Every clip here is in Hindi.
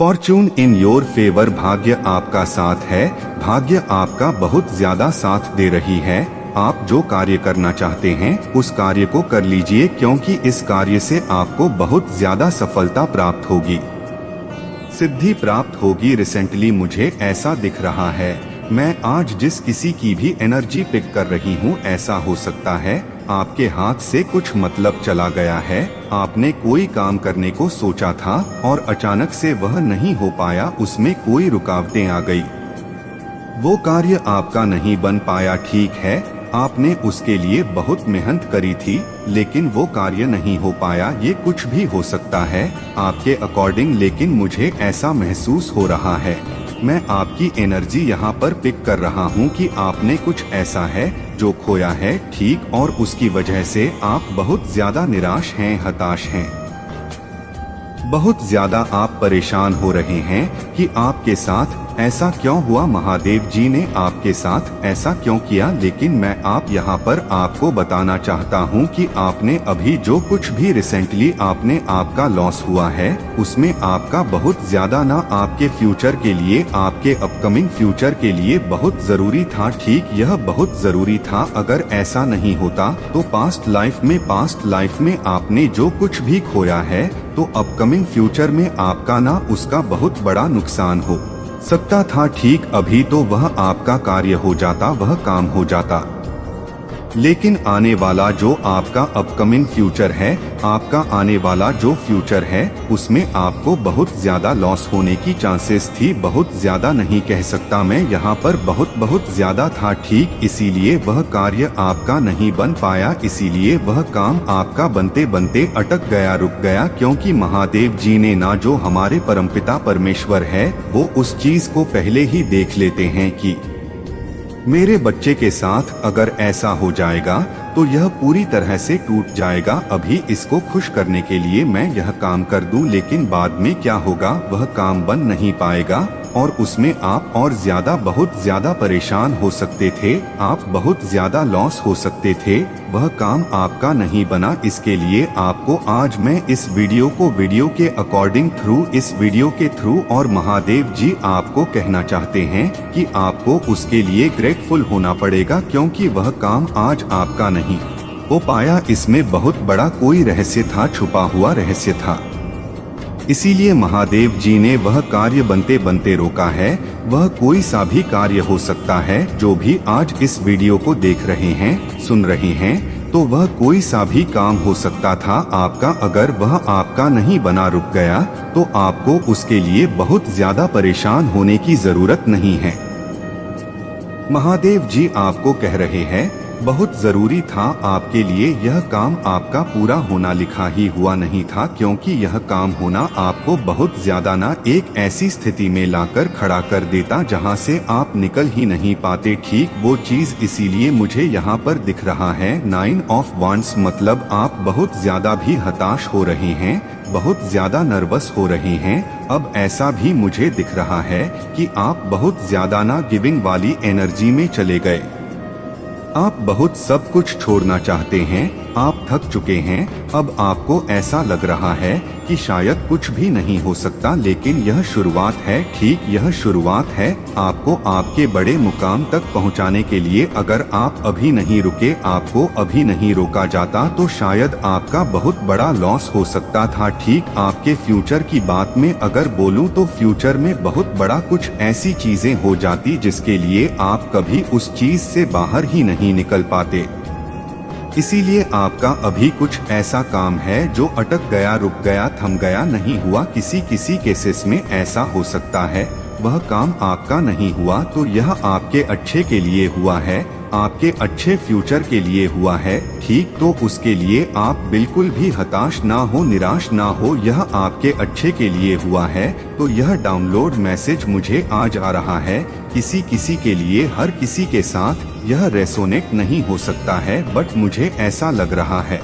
फॉर्च्यून इन योर फेवर, भाग्य आपका साथ है। भाग्य आपका बहुत ज्यादा साथ दे रही है। आप जो कार्य करना चाहते हैं उस कार्य को कर लीजिए, क्योंकि इस कार्य से आपको बहुत ज्यादा सफलता प्राप्त होगी, सिद्धि प्राप्त होगी। रिसेंटली मुझे ऐसा दिख रहा है, मैं आज जिस किसी की भी एनर्जी पिक कर रही हूँ, ऐसा हो सकता है आपके हाथ से कुछ मतलब चला गया है। आपने कोई काम करने को सोचा था और अचानक से वह नहीं हो पाया, उसमें कोई रुकावटें आ गई, वो कार्य आपका नहीं बन पाया। ठीक है, आपने उसके लिए बहुत मेहनत करी थी, लेकिन वो कार्य नहीं हो पाया। ये कुछ भी हो सकता है आपके अकॉर्डिंग, लेकिन मुझे ऐसा महसूस हो रहा है, मैं आपकी एनर्जी यहाँ पर पिक कर रहा हूँ कि आपने कुछ ऐसा है जो खोया है, ठीक, और उसकी वजह से आप बहुत ज्यादा निराश हैं, हताश हैं, बहुत ज्यादा आप परेशान हो रहे हैं कि आपके साथ ऐसा क्यों हुआ, महादेव जी ने आपके साथ ऐसा क्यों किया। लेकिन मैं आप यहाँ पर आपको बताना चाहता हूँ कि आपने अभी जो कुछ भी रिसेंटली आपने आपका लॉस हुआ है, उसमें आपका बहुत ज्यादा ना आपके फ्यूचर के लिए, आपके अपकमिंग फ्यूचर के लिए बहुत जरूरी था। ठीक, यह बहुत जरूरी था। अगर ऐसा नहीं होता तो पास्ट लाइफ में आपने जो कुछ भी खोया है, तो अपकमिंग फ्यूचर में आपका ना उसका बहुत बड़ा नुकसान हो सकता था। ठीक, अभी तो वह आपका कार्य हो जाता, वह काम हो जाता, लेकिन आने वाला जो आपका अपकमिंग फ्यूचर है, आपका आने वाला जो फ्यूचर है, उसमें आपको बहुत ज्यादा लॉस होने की चांसेस थी। बहुत ज्यादा नहीं कह सकता मैं, यहाँ पर बहुत ज्यादा था। ठीक, इसीलिए वह कार्य आपका नहीं बन पाया, इसीलिए वह काम आपका बनते बनते अटक गया, रुक गया, क्योंकि महादेव जी ने ना, जो हमारे परमपिता परमेश्वर है, वो उस चीज को पहले ही देख लेते हैं कि मेरे बच्चे के साथ अगर ऐसा हो जाएगा तो यह पूरी तरह से टूट जाएगा। अभी इसको खुश करने के लिए मैं यह काम कर दूं, लेकिन बाद में क्या होगा, वह काम बन नहीं पाएगा और उसमें आप और ज्यादा बहुत ज्यादा परेशान हो सकते थे, आप बहुत ज्यादा लॉस हो सकते थे। वह काम आपका नहीं बना। इसके लिए आपको आज मैं इस वीडियो के अकॉर्डिंग थ्रू, इस वीडियो के थ्रू, और महादेव जी आपको कहना चाहते हैं कि आपको उसके लिए ग्रेटफुल होना पड़ेगा, क्योंकि वह काम आज आपका नहीं हो पाया। इसमें बहुत बड़ा कोई रहस्य था, छुपा हुआ रहस्य था, इसीलिए महादेव जी ने वह कार्य बनते बनते रोका है। वह कोई सा भी कार्य हो सकता है, जो भी आज इस वीडियो को देख रहे हैं, सुन रहे हैं, तो वह कोई सा भी काम हो सकता था आपका। अगर वह आपका नहीं बना, रुक गया, तो आपको उसके लिए बहुत ज्यादा परेशान होने की जरूरत नहीं है। महादेव जी आपको कह रहे हैं, बहुत जरूरी था आपके लिए यह काम, आपका पूरा होना लिखा ही हुआ नहीं था, क्योंकि यह काम होना आपको बहुत ज्यादा ना एक ऐसी स्थिति में लाकर खड़ा कर देता जहां से आप निकल ही नहीं पाते। ठीक, वो चीज इसीलिए मुझे यहाँ पर दिख रहा है 9 ऑफ वांड्स, मतलब आप बहुत ज्यादा भी हताश हो रहे हैं, बहुत ज्यादा नर्वस हो रहे हैं। अब ऐसा भी मुझे दिख रहा है कि आप बहुत ज्यादा ना गिविंग वाली एनर्जी में चले गए, आप बहुत सब कुछ छोड़ना चाहते हैं, आप थक चुके हैं। अब आपको ऐसा लग रहा है कि शायद कुछ भी नहीं हो सकता, लेकिन यह शुरुआत है। ठीक, यह शुरुआत है आपको आपके बड़े मुकाम तक पहुंचाने के लिए। अगर आप अभी नहीं रुके, आपको अभी नहीं रोका जाता, तो शायद आपका बहुत बड़ा लॉस हो सकता था। ठीक, आपके फ्यूचर की बात में अगर बोलूं तो फ्यूचर में बहुत बड़ा कुछ ऐसी चीजें हो जाती जिसके लिए आप कभी उस चीज से बाहर ही नहीं निकल पाते। इसीलिए आपका अभी कुछ ऐसा काम है जो अटक गया, रुक गया, थम गया, नहीं हुआ। किसी केसेस में ऐसा हो सकता है वह काम आपका नहीं हुआ, तो यह आपके अच्छे के लिए हुआ है, आपके अच्छे फ्यूचर के लिए हुआ है। ठीक, तो उसके लिए आप बिल्कुल भी हताश ना हो, निराश ना हो, यह आपके अच्छे के लिए हुआ है। तो यह डाउनलोड मैसेज मुझे आज आ रहा है, किसी के लिए, हर किसी के साथ यह रेसोनेट नहीं हो सकता है, बट मुझे ऐसा लग रहा है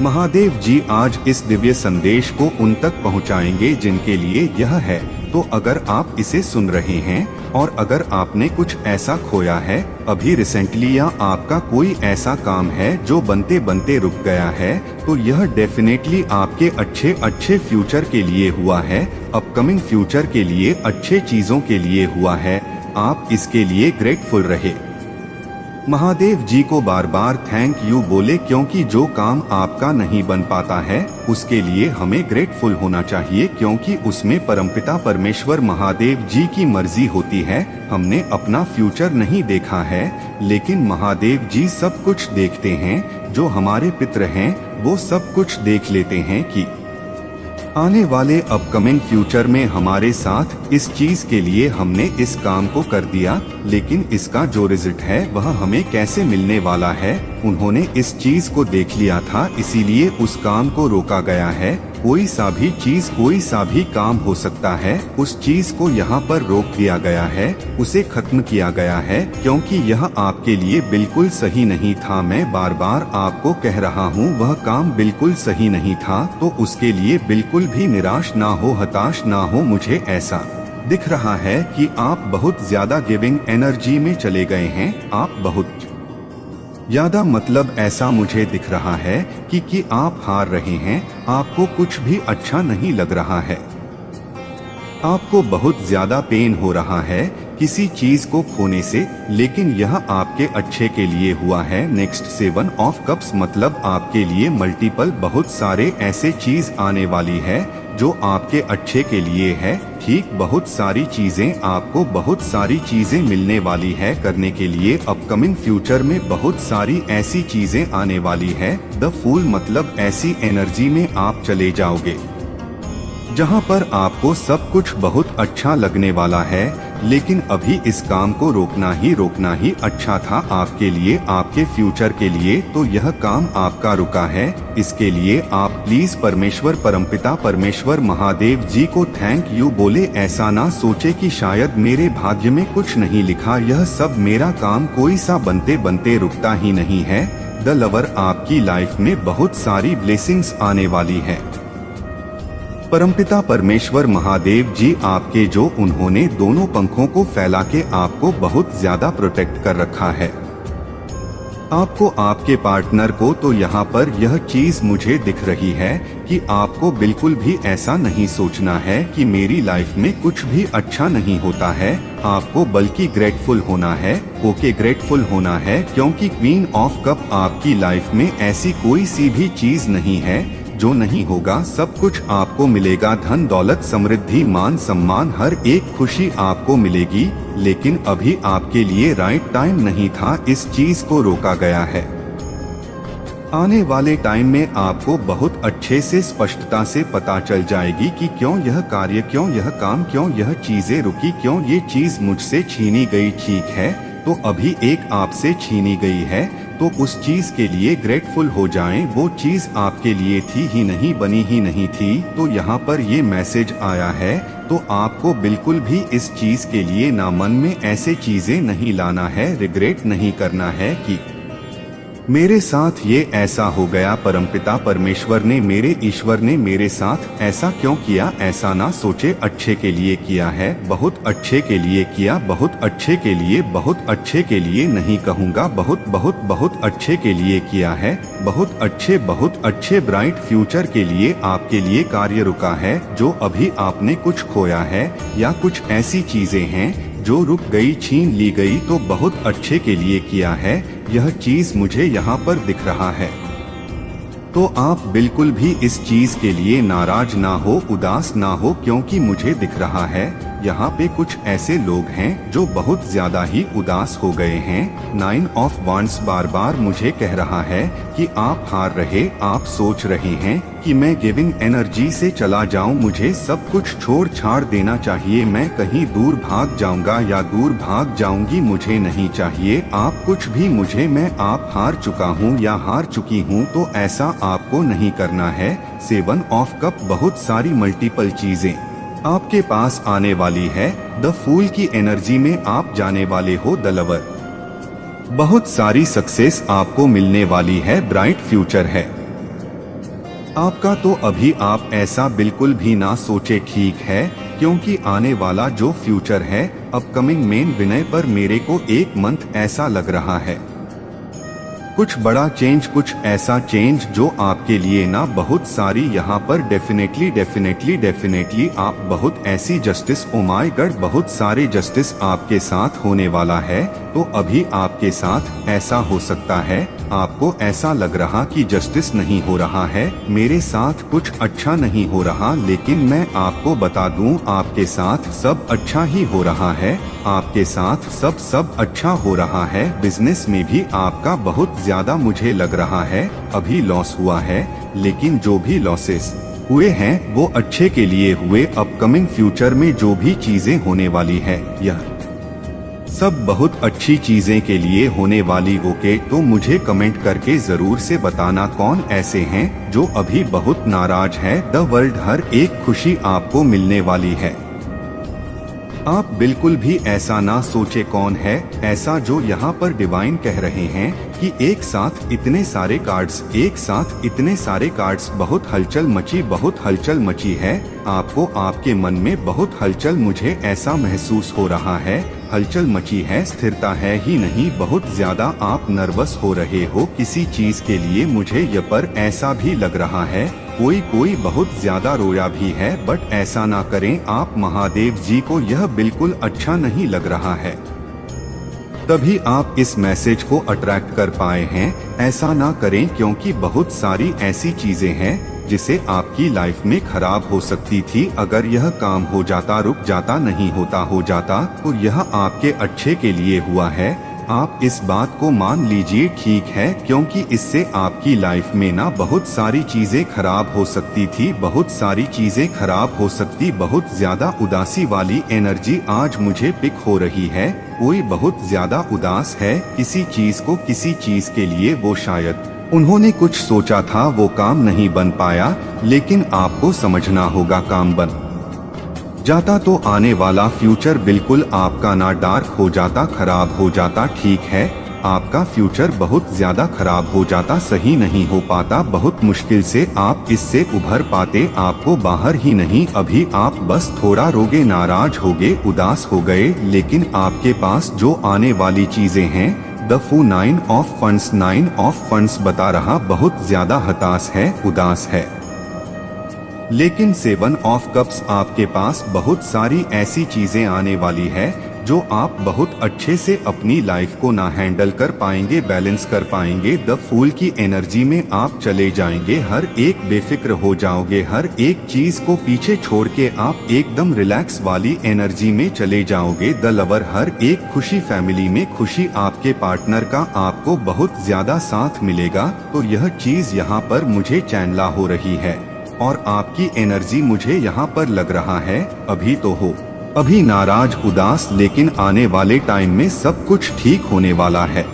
महादेव जी आज इस दिव्य संदेश को उन तक पहुंचाएंगे जिनके लिए यह है। तो अगर आप इसे सुन रहे हैं और अगर आपने कुछ ऐसा खोया है अभी रिसेंटली या आपका कोई ऐसा काम है जो बनते बनते रुक गया है, तो यह डेफिनेटली आपके अच्छे फ्यूचर के लिए हुआ है, अपकमिंग फ्यूचर के लिए अच्छे चीजों के लिए हुआ है। आप इसके लिए ग्रेटफुल रहे। महादेव जी को बार बार थैंक यू बोले, क्योंकि जो काम आपका नहीं बन पाता है उसके लिए हमें ग्रेटफुल होना चाहिए, क्योंकि उसमें परमपिता परमेश्वर महादेव जी की मर्जी होती है। हमने अपना फ्यूचर नहीं देखा है, लेकिन महादेव जी सब कुछ देखते हैं। जो हमारे पितर हैं वो सब कुछ देख लेते हैं कि आने वाले अपकमिंग फ्यूचर में हमारे साथ इस चीज के लिए हमने इस काम को कर दिया, लेकिन इसका जो रिजल्ट है वह हमें कैसे मिलने वाला है। उन्होंने इस चीज को देख लिया था, इसीलिए उस काम को रोका गया है। कोई सा भी चीज कोई सा भी काम हो सकता है, उस चीज को यहाँ पर रोक दिया गया है, उसे खत्म किया गया है, क्योंकि यह आपके लिए बिल्कुल सही नहीं था। मैं बार बार आपको कह रहा हूँ वह काम बिल्कुल सही नहीं था, तो उसके लिए बिल्कुल भी निराश ना हो, हताश ना हो। मुझे ऐसा दिख रहा है कि आप बहुत ज्यादा गिविंग एनर्जी में चले गए हैं। आप बहुत ज्यादा, मतलब ऐसा मुझे दिख रहा है कि आप हार रहे हैं। आपको कुछ भी अच्छा नहीं लग रहा है, आपको बहुत ज्यादा पेन हो रहा है किसी चीज को खोने से, लेकिन यह आपके अच्छे के लिए हुआ है। नेक्स्ट 7 ऑफ कप्स, मतलब आपके लिए मल्टीपल बहुत सारे ऐसे चीज आने वाली है जो आपके अच्छे के लिए है। ठीक, बहुत सारी चीजें, आपको बहुत सारी चीजें मिलने वाली है करने के लिए। अपकमिंग फ्यूचर में बहुत सारी ऐसी चीजें आने वाली है। द फूल, मतलब ऐसी एनर्जी में आप चले जाओगे जहां पर आपको सब कुछ बहुत अच्छा लगने वाला है, लेकिन अभी इस काम को रोकना ही अच्छा था आपके लिए, आपके फ्यूचर के लिए। तो यह काम आपका रुका है। इसके लिए आप प्लीज परमेश्वर, परमपिता परमेश्वर महादेव जी को थैंक यू बोले। ऐसा ना सोचे कि शायद मेरे भाग्य में कुछ नहीं लिखा, यह सब मेरा काम कोई सा बनते बनते रुकता ही नहीं है। द लवर, आपकी लाइफ में बहुत सारी ब्लेसिंग्स आने वाली है। परमपिता परमेश्वर महादेव जी आपके, जो उन्होंने दोनों पंखों को फैला के आपको बहुत ज्यादा प्रोटेक्ट कर रखा है, आपको, आपके पार्टनर को। तो यहाँ पर यह चीज मुझे दिख रही है कि आपको बिल्कुल भी ऐसा नहीं सोचना है कि मेरी लाइफ में कुछ भी अच्छा नहीं होता है। आपको बल्कि ग्रेटफुल होना है। ओके, ग्रेटफुल होना है, क्योंकि क्वीन ऑफ कप आपकी लाइफ में ऐसी कोई सी भी चीज नहीं है जो नहीं होगा। सब कुछ आपको मिलेगा, धन दौलत समृद्धि मान सम्मान, हर एक खुशी आपको मिलेगी। लेकिन अभी आपके लिए राइट टाइम नहीं था, इस चीज को रोका गया है। आने वाले टाइम में आपको बहुत अच्छे से स्पष्टता से पता चल जाएगी कि क्यों यह कार्य, क्यों यह काम, क्यों यह चीजें रुकी, क्यों ये चीज मुझसे छीनी गई। ठीक है, तो अभी एक आपसे छीनी गई है, तो उस चीज के लिए ग्रेटफुल हो जाएं। वो चीज आपके लिए थी ही नहीं, बनी ही नहीं थी। तो यहाँ पर ये मैसेज आया है, तो आपको बिल्कुल भी इस चीज के लिए ना मन में ऐसे चीजें नहीं लाना है, रिग्रेट नहीं करना है कि मेरे साथ ये ऐसा हो गया, परमपिता परमेश्वर ने, मेरे ईश्वर ने मेरे साथ ऐसा क्यों किया। ऐसा ना सोचे, अच्छे के लिए किया है, बहुत अच्छे के लिए किया, बहुत अच्छे के लिए, बहुत अच्छे के लिए नहीं कहूँगा, बहुत बहुत बहुत अच्छे के लिए किया है। बहुत अच्छे ब्राइट फ्यूचर के लिए आपके लिए कार्य रुका है। जो अभी आपने कुछ खोया है या कुछ ऐसी चीजें हैं जो रुक गई, छीन ली गई, तो बहुत अच्छे के लिए किया है। यह चीज मुझे यहाँ पर दिख रहा है। तो आप बिल्कुल भी इस चीज के लिए नाराज ना हो, उदास ना हो, क्योंकि मुझे दिख रहा है यहाँ पे कुछ ऐसे लोग हैं जो बहुत ज्यादा ही उदास हो गए हैं। 9 ऑफ वांड्स बार बार मुझे कह रहा है कि आप हार रहे, आप सोच रहे हैं कि मैं गिविंग एनर्जी से चला जाऊं, मुझे सब कुछ छोड़ छाड़ देना चाहिए, मैं कहीं दूर भाग जाऊंगा या दूर भाग जाऊंगी, मुझे नहीं चाहिए आप कुछ भी मुझे, मैं आप हार चुका हूं या हार चुकी हूं। तो ऐसा आपको नहीं करना है। 7 ऑफ कप, बहुत सारी मल्टीपल चीजें आपके पास आने वाली है। द फूल की एनर्जी में आप जाने वाले हो। द लवर, बहुत सारी सक्सेस आपको मिलने वाली है, ब्राइट फ्यूचर है। आपका तो अभी आप ऐसा बिल्कुल भी ना सोचे, ठीक है, क्योंकि आने वाला जो फ्यूचर है अपकमिंग मेन विनय पर मेरे को एक मंथ ऐसा लग रहा है कुछ बड़ा चेंज, कुछ ऐसा चेंज जो आपके लिए ना बहुत सारी यहाँ पर डेफिनेटली आप बहुत ऐसी जस्टिस, ओ माय गॉड, बहुत सारे जस्टिस आपके साथ होने वाला है। तो अभी आपके साथ ऐसा हो सकता है, आपको ऐसा लग रहा कि जस्टिस नहीं हो रहा है, मेरे साथ कुछ अच्छा नहीं हो रहा, लेकिन मैं आपको बता दूं आपके साथ सब अच्छा ही हो रहा है, आपके साथ सब अच्छा हो रहा है। बिजनेस में भी आपका बहुत ज्यादा मुझे लग रहा है अभी लॉस हुआ है, लेकिन जो भी लॉसेस हुए हैं वो अच्छे के लिए हुए। अपकमिंग फ्यूचर में जो भी चीजें होने वाली है यह सब बहुत अच्छी चीजें के लिए होने वाली। ओके, तो मुझे कमेंट करके जरूर से बताना कौन ऐसे हैं जो अभी बहुत नाराज है। द वर्ल्ड हर एक खुशी आपको मिलने वाली है। आप बिल्कुल भी ऐसा ना सोचे कौन है ऐसा जो यहाँ पर डिवाइन कह रहे हैं कि एक साथ इतने सारे कार्ड्स, एक साथ इतने सारे कार्ड्स, बहुत हलचल मची है। आपको आपके मन में बहुत हलचल, मुझे ऐसा महसूस हो रहा है, हलचल मची है, स्थिरता है ही नहीं, बहुत ज्यादा आप नर्वस हो रहे हो किसी चीज के लिए। मुझे ये पर ऐसा भी लग रहा है कोई बहुत ज्यादा रोया भी है, बट ऐसा ना करें आप, महादेव जी को यह बिल्कुल अच्छा नहीं लग रहा है, तभी आप इस मैसेज को अट्रैक्ट कर पाए हैं। ऐसा ना करें क्योंकि बहुत सारी ऐसी चीजें हैं जिसे आपकी लाइफ में खराब हो सकती थी। अगर यह काम हो जाता, रुक जाता, नहीं होता, हो जाता, तो यह आपके अच्छे के लिए हुआ है। आप इस बात को मान लीजिए, ठीक है, क्योंकि इससे आपकी लाइफ में ना बहुत सारी चीजें खराब हो सकती थी, बहुत सारी चीजें खराब हो सकती। बहुत ज्यादा उदासी वाली एनर्जी आज मुझे पिक हो रही है। कोई बहुत ज्यादा उदास है किसी चीज को, किसी चीज के लिए। वो शायद उन्होंने कुछ सोचा था, वो काम नहीं बन पाया, लेकिन आपको समझना होगा काम बन जाता तो आने वाला फ्यूचर बिल्कुल आपका ना डार्क हो जाता, खराब हो जाता। ठीक है, आपका फ्यूचर बहुत ज्यादा खराब हो जाता, सही नहीं हो पाता, बहुत मुश्किल से आप इससे उभर पाते। आपको बाहर ही नहीं, अभी आप बस थोड़ा रोगे, नाराज होगे, उदास हो गए, लेकिन आपके पास जो आने वाली चीजें हैं, द 9 ऑफ फंड्स बता रहा, बहुत ज्यादा हताश है, उदास है। लेकिन 7 ऑफ कप्स आपके पास बहुत सारी ऐसी चीजें आने वाली है जो आप बहुत अच्छे से अपनी लाइफ को ना हैंडल कर पाएंगे, बैलेंस कर पाएंगे। द फूल की एनर्जी में आप चले जाएंगे, हर एक बेफिक्र हो जाओगे, हर एक चीज को पीछे छोड़ के आप एकदम रिलैक्स वाली एनर्जी में चले जाओगे। द लवर, हर एक खुशी, फैमिली में खुशी, आपके पार्टनर का आपको बहुत ज्यादा साथ मिलेगा। तो यह चीज यहाँ पर मुझे चैनला हो रही है और आपकी एनर्जी मुझे यहाँ पर लग रहा है अभी तो हो, अभी नाराज, उदास, लेकिन आने वाले टाइम में सब कुछ ठीक होने वाला है,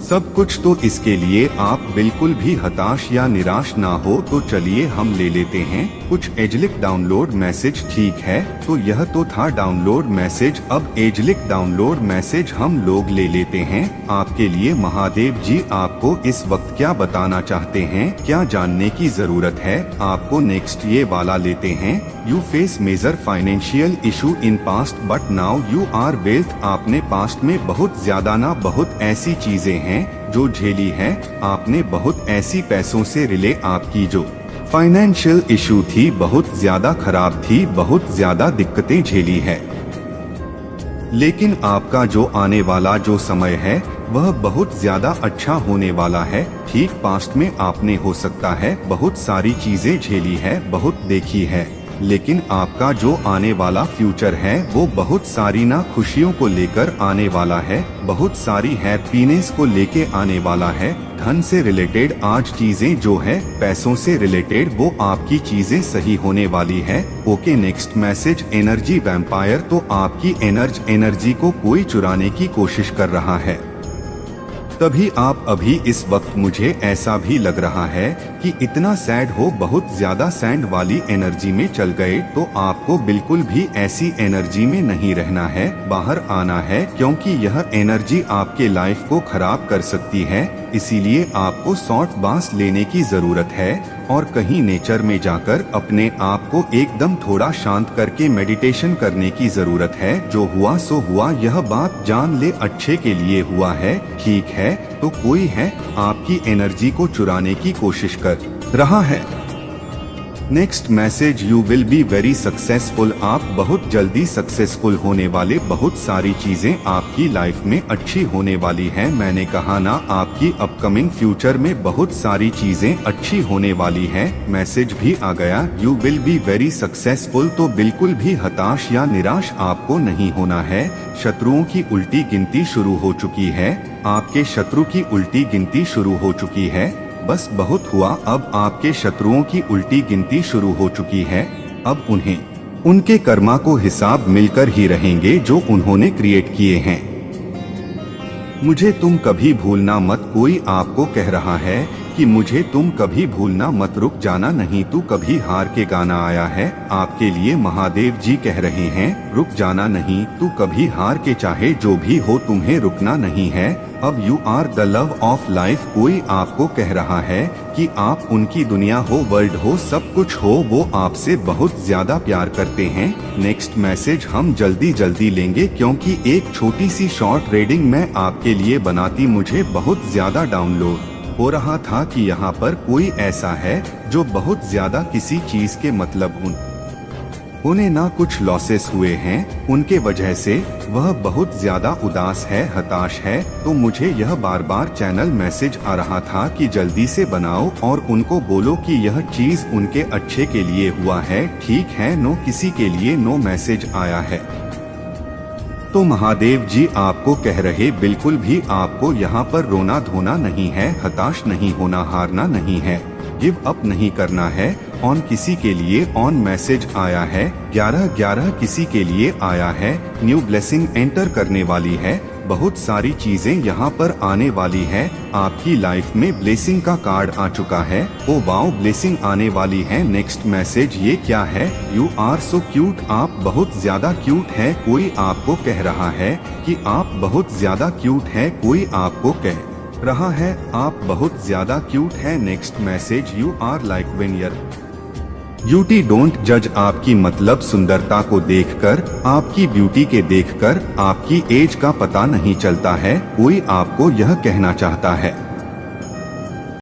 सब कुछ। तो इसके लिए आप बिल्कुल भी हताश या निराश ना हो। तो चलिए हम ले लेते हैं कुछ एजलिक डाउनलोड मैसेज। ठीक है, तो यह तो था डाउनलोड मैसेज, अब एजलिक डाउनलोड मैसेज हम लोग ले लेते हैं आपके लिए। महादेव जी आपको इस वक्त क्या बताना चाहते हैं, क्या जानने की जरूरत है आपको? नेक्स्ट ये वाला लेते हैं। You face major financial issue in past but now you are wealth. आपने पास्ट में बहुत ज्यादा ना बहुत ऐसी चीजें हैं जो झेली है, आपने बहुत ऐसी पैसों से रिले, आपकी जो फाइनेंशियल इशू थी बहुत ज्यादा खराब थी, बहुत ज्यादा दिक्कतें झेली है। लेकिन आपका जो आने वाला जो समय है वह बहुत ज्यादा अच्छा होने वाला है। ठीक पास्ट में आपने हो सकता है बहुत सारी चीजें झेली है, बहुत देखी है, लेकिन आपका जो आने वाला फ्यूचर है वो बहुत सारी ना खुशियों को लेकर आने वाला है, बहुत सारी हैप्पीनेस को लेके आने वाला है। धन से रिलेटेड आज चीजें जो है, पैसों से रिलेटेड, वो आपकी चीजें सही होने वाली है। Okay, next message energy vampire. तो आपकी एनर्जी को कोई चुराने की कोशिश कर रहा है, तभी आप अभी इस वक्त मुझे ऐसा भी लग रहा है कि इतना सैड हो, बहुत ज्यादा सैड वाली एनर्जी में चल गए। तो आपको बिल्कुल भी ऐसी एनर्जी में नहीं रहना है, बाहर आना है, क्योंकि यह एनर्जी आपके लाइफ को खराब कर सकती है। इसीलिए आपको शॉर्ट बांस लेने की जरूरत है और कहीं नेचर में जाकर अपने आप को एकदम थोड़ा शांत करके मेडिटेशन करने की जरूरत है। जो हुआ सो हुआ, यह बात जान ले अच्छे के लिए हुआ है। ठीक है, तो कोई है आपकी एनर्जी को चुराने की कोशिश कर रहा है। Next message, you will be very successful. आप बहुत जल्दी सक्सेसफुल होने वाले, बहुत सारी चीजें आपकी लाइफ में अच्छी होने वाली हैं। मैंने कहा ना, आपकी अपकमिंग फ्यूचर में बहुत सारी चीजें अच्छी होने वाली हैं। मैसेज भी आ गया, you will be very successful. तो बिल्कुल भी हताश या निराश आपको नहीं होना है। शत्रुओं की उल्टी गिनती शुरू हो चुकी है। आपके शत्रु की उल्टी गिनती शुरू हो चुकी है। बस बहुत हुआ, अब आपके शत्रुओं की उल्टी गिनती शुरू हो चुकी है। अब उन्हें उनके कर्मा को हिसाब मिलकर ही रहेंगे जो उन्होंने क्रिएट किए हैं। मुझे तुम कभी भूलना मत। कोई आपको कह रहा है कि मुझे तुम कभी भूलना मत, रुक जाना नहीं, तू कभी हार के गाना आया है आपके लिए। महादेव जी कह रहे हैं, रुक जाना नहीं, तू कभी हार के, चाहे जो भी हो तुम्हें रुकना नहीं है। अब you are the love of life. कोई आपको कह रहा है कि आप उनकी दुनिया हो, वर्ल्ड हो, सब कुछ हो, वो आपसे बहुत ज्यादा प्यार करते हैं। नेक्स्ट मैसेज हम जल्दी लेंगे, क्योंकि एक छोटी सी शॉर्ट रीडिंग मैं आपके लिए बनाती मुझे बहुत ज्यादा डाउनलोड हो रहा था कि यहाँ पर कोई ऐसा है जो बहुत ज्यादा किसी चीज के मतलब उन्हें ना कुछ लॉसेस हुए हैं, उनके वजह से वह बहुत ज्यादा उदास है, हताश है। तो मुझे यह बार बार चैनल मैसेज आ रहा था कि जल्दी से बनाओ और उनको बोलो कि यह चीज उनके अच्छे के लिए हुआ है। ठीक है, नो, किसी के लिए नो मैसेज आया है। तो महादेव जी आपको कह रहे, बिल्कुल भी आपको यहाँ पर रोना धोना नहीं है, हताश नहीं होना, हारना नहीं है, गिव अप नहीं करना है। ऑन किसी के लिए ऑन मैसेज आया है, 11/11 किसी के लिए आया है। न्यू ब्लेसिंग एंटर करने वाली है, बहुत सारी चीजें यहाँ पर आने वाली है। आपकी लाइफ में ब्लेसिंग का कार्ड आ चुका है। ओ वाओ, ब्लेसिंग आने वाली है। नेक्स्ट मैसेज ये क्या है, यू आर सो क्यूट। आप बहुत ज्यादा क्यूट है। कोई आपको कह रहा है कि आप बहुत ज्यादा क्यूट है। कोई आपको कह रहा है आप बहुत ज्यादा क्यूट है। Next message, you are like when your beauty don't जज। आपकी मतलब सुंदरता को देखकर, आपकी ब्यूटी के देखकर आपकी एज का पता नहीं चलता है। कोई आपको यह कहना चाहता है